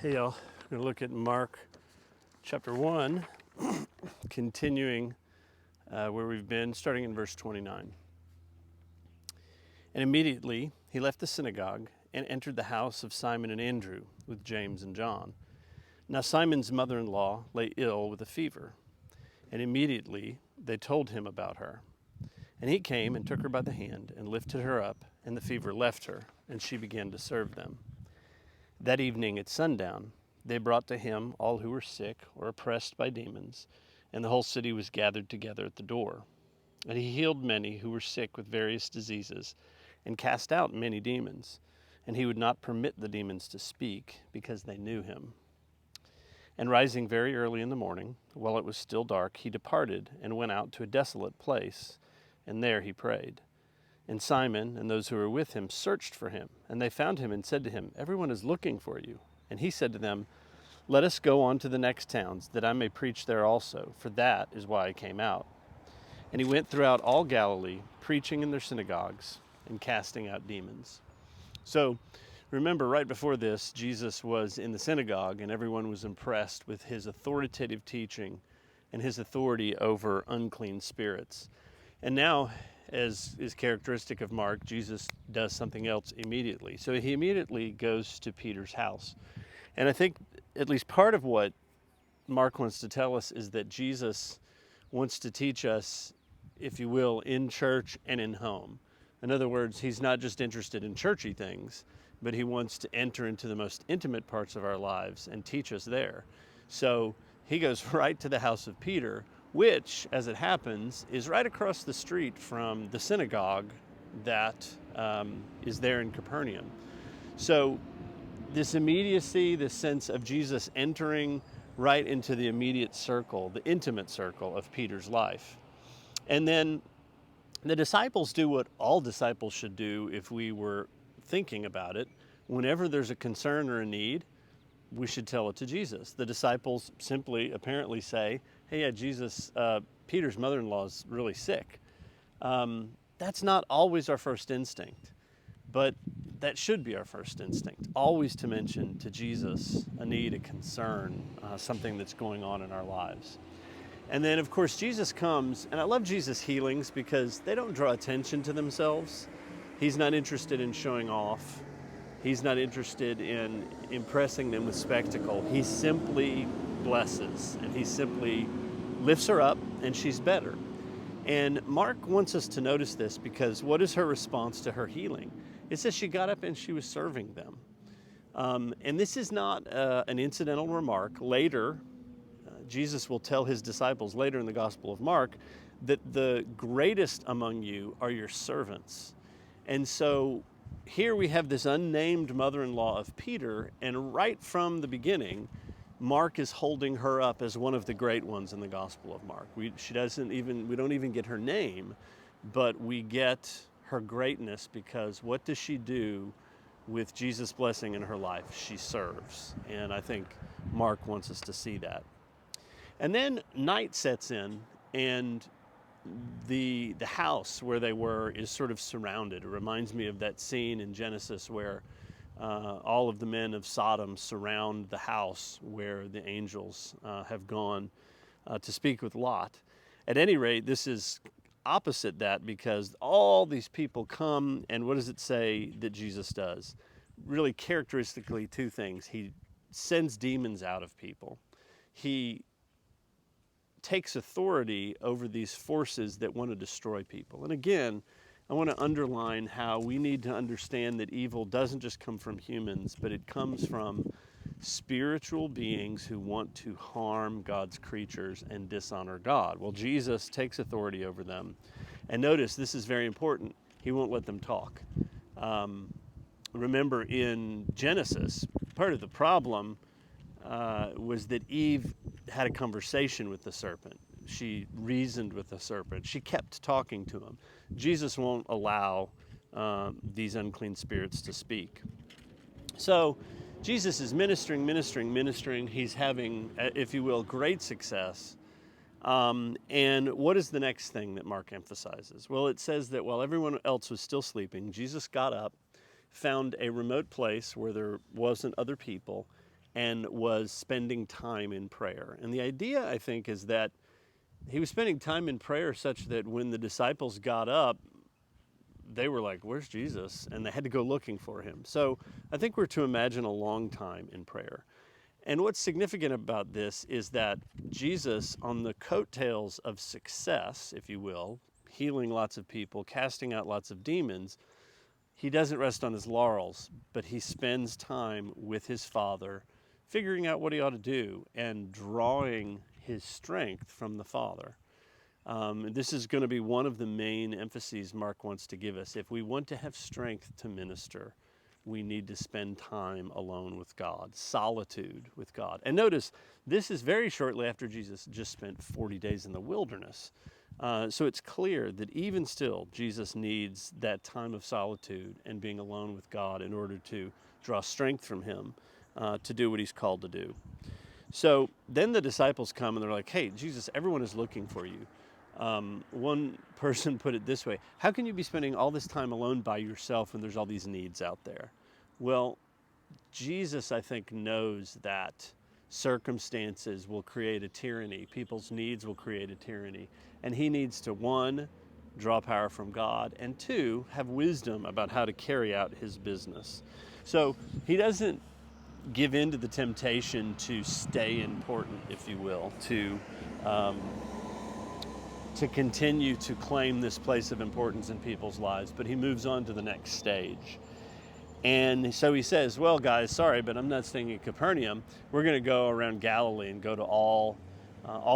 Hey y'all, we're going to look at Mark chapter 1, continuing where we've been, starting in verse 29. And immediately he left the synagogue and entered the house of Simon and Andrew with James and John. Now Simon's mother-in-law lay ill with a fever, and immediately they told him about her. And he came and took her by the hand and lifted her up, and the fever left her, and she began to serve them. That evening at sundown, they brought to him all who were sick or oppressed by demons, and the whole city was gathered together at the door. And he healed many who were sick with various diseases, and cast out many demons. And he would not permit the demons to speak, because they knew him. And rising very early in the morning, while it was still dark, he departed and went out to a desolate place, and there he prayed. And Simon and those who were with him searched for him, and they found him and said to him, "Everyone is looking for you." And he said to them, "Let us go on to the next towns, that I may preach there also, for that is why I came out." And he went throughout all Galilee, preaching in their synagogues and casting out demons. So remember, right before this, Jesus was in the synagogue, and everyone was impressed with his authoritative teaching and his authority over unclean spirits. And now, as is characteristic of Mark, Jesus does something else immediately. So he immediately goes to Peter's house. And I think at least part of what Mark wants to tell us is that Jesus wants to teach us, if you will, in church and in home. In other words, he's not just interested in churchy things, but he wants to enter into the most intimate parts of our lives and teach us there. So he goes right to the house of Peter, which, as it happens, is right across the street from the synagogue that is there in Capernaum. So this immediacy, this sense of Jesus entering right into the immediate circle, the intimate circle of Peter's life. And then the disciples do what all disciples should do if we were thinking about it. Whenever there's a concern or a need, we should tell it to Jesus. The disciples simply, apparently say, "Hey, yeah, Jesus, Peter's mother-in-law is really sick." That's not always our first instinct, but that should be our first instinct. Always to mention to Jesus a need, a concern, something that's going on in our lives. And then, of course, Jesus comes, and I love Jesus' healings because they don't draw attention to themselves. He's not interested in showing off. He's not interested in impressing them with spectacle. He simply blesses, and he simply lifts her up, and she's better. And Mark wants us to notice this because what is her response to her healing? It says she got up and she was serving them. And this is not an incidental remark. Later, Jesus will tell his disciples later in the Gospel of Mark that the greatest among you are your servants. And so here we have this unnamed mother-in-law of Peter, and right from the beginning, Mark is holding her up as one of the great ones in the Gospel of Mark. We don't even get her name, but we get her greatness because what does she do with Jesus' blessing in her life? She serves. And I think Mark wants us to see that. And then night sets in, and the house where they were is sort of surrounded. It reminds me of that scene in Genesis where all of the men of Sodom surround the house where the angels have gone to speak with Lot. At any rate, this is opposite that because all these people come, and what does it say that Jesus does? Really characteristically, two things. He sends demons out of people. He takes authority over these forces that want to destroy people. And again, I want to underline how we need to understand that evil doesn't just come from humans, but it comes from spiritual beings who want to harm God's creatures and dishonor God. Well, Jesus takes authority over them. And notice, this is very important, he won't let them talk. Remember in Genesis, part of the problem was that Eve had a conversation with the serpent. She reasoned with the serpent. She kept talking to him. Jesus won't allow these unclean spirits to speak. So Jesus is ministering. He's having, if you will, great success. And what is the next thing that Mark emphasizes? Well, it says that while everyone else was still sleeping, Jesus got up, found a remote place where there wasn't other people, and was spending time in prayer. And the idea, I think, is that he was spending time in prayer such that when the disciples got up, they were like, "Where's Jesus?" And they had to go looking for him. So I think we're to imagine a long time in prayer. And what's significant about this is that Jesus, on the coattails of success, if you will, healing lots of people, casting out lots of demons, he doesn't rest on his laurels, but he spends time with his Father, figuring out what he ought to do and drawing his strength from the Father. This is going to be one of the main emphases Mark wants to give us. If we want to have strength to minister, we need to spend time alone with God, solitude with God. And notice, this is very shortly after Jesus just spent 40 days in the wilderness. So it's clear that even still, Jesus needs that time of solitude and being alone with God in order to draw strength from him to do what he's called to do. So then the disciples come and they're like, "Hey, Jesus, everyone is looking for you." One person put it this way: how can you be spending all this time alone by yourself when there's all these needs out there? Well, Jesus, I think, knows that circumstances will create a tyranny. People's needs will create a tyranny. And he needs to, one, draw power from God, and two, have wisdom about how to carry out his business. So he doesn't give in to the temptation to stay important, if you will, to continue to claim this place of importance in people's lives, but he moves on to the next stage. And so he says, "Well, guys, sorry, but I'm not staying in Capernaum. We're going to go around Galilee and go to all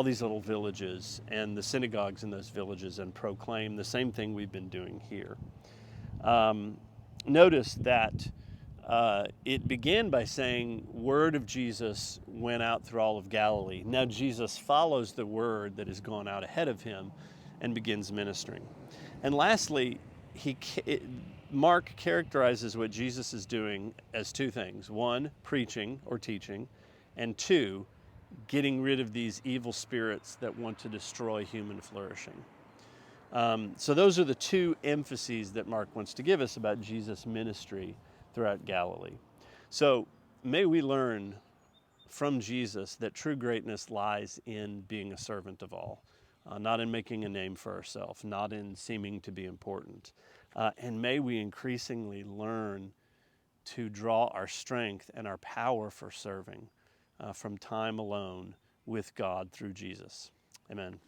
these little villages and the synagogues in those villages and proclaim the same thing we've been doing here." Notice that it began by saying, "Word of Jesus went out through all of Galilee." Now Jesus follows the word that has gone out ahead of him and begins ministering. And lastly, Mark characterizes what Jesus is doing as two things: one, preaching or teaching, and two, getting rid of these evil spirits that want to destroy human flourishing. So those are the two emphases that Mark wants to give us about Jesus' ministry throughout Galilee. So may we learn from Jesus that true greatness lies in being a servant of all, not in making a name for ourselves, not in seeming to be important. And may we increasingly learn to draw our strength and our power for serving from time alone with God through Jesus. Amen.